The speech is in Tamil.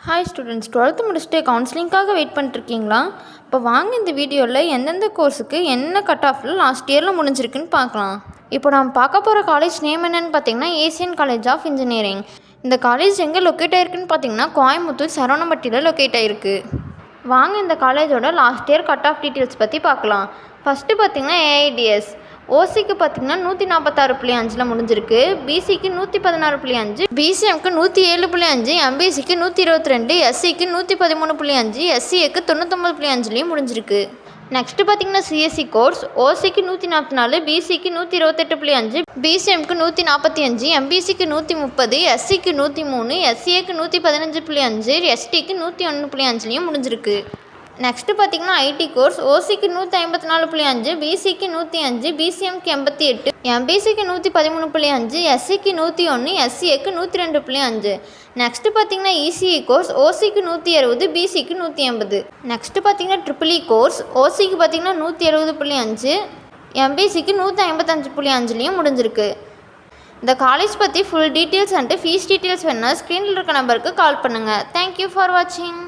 ஹாய் ஸ்டூடெண்ட்ஸ், 12th முடிச்சுட்டு கவுன்சிலிங்காக வெயிட் பண்ணிட்டுருக்கீங்களா? இப்போ வாங்க இந்த வீடியோவில் எந்தெந்த கோர்ஸுக்கு என்ன கட் ஆஃபில் லாஸ்ட் இயரில் முடிஞ்சிருக்குன்னு பார்க்கலாம். இப்போ நம்ம பார்க்க போகிற காலேஜ் நேம் என்னென்னு பார்த்தீங்கன்னா ஏசியன் காலேஜ் ஆஃப் இன்ஜினியரிங். இந்த காலேஜ் எங்கே லொக்கேட் ஆகிருக்குன்னு பார்த்தீங்கன்னா கோயம்புத்தூர் சரவணம்பட்டியில் லொக்கேட் ஆகிருக்கு. வாங்க இந்த காலேஜோட last year cut off details பற்றி பார்க்கலாம். ஃபஸ்ட்டு பார்த்தீங்கன்னா ஏஐடிஎஸ் ஓசிக்கு பார்த்தீங்கன்னா 146.5 முடிஞ்சிருக்கு. பிசிக்கு 116.5, பிசிஎம்க்கு 107.5, எம்பிசிக்கு 122, எஸ்சிக்கு 113.5, எஸ்சிஏக்கு 99.5 முடிஞ்சிருக்கு. நெக்ஸ்ட்டு பார்த்தீங்கன்னா சிஎஸ்சி கோர்ஸ் ஓசிக்கு 144, பிசிக்கு 128.5, பிசிஎம்க்கு 145, எம்பிசிக்கு 130, எஸ்சிக்கு 103, எஸ்சிஏக்கு 115.5, எஸ்டிக்கு 101.5 முடிஞ்சிருக்கு. நெக்ஸ்ட்டு பார்த்தீங்கன்னா ஐடி கோர்ஸ் ஓசிக்கு 154.5, பிசிக்கு 105, பிசிஎம்க்கு 88, எம்பிசிக்கு 113.5, எஸ்சிக்கு 101, எஸ்சிஏக்கு 102.5. நெக்ஸ்ட்டு பார்த்தீங்கன்னா இசிஇ கோர்ஸ் ஓசிக்கு 160, பிசிக்கு 180. நெக்ஸ்ட்டு பார்த்தீங்கன்னா ட்ரிபிள்இ கோர்ஸ் ஓசிக்கு பார்த்தீங்கன்னா 170.5, எம்பிசிக்கு 155.5 முடிஞ்சிருக்கு. இந்த காலேஜ் பற்றி full details and fees details வேணுன்னா ஸ்க்ரீனில் இருக்க நம்பருக்கு கால் பண்ணுங்கள். தேங்க்யூ ஃபார் வாட்சிங்.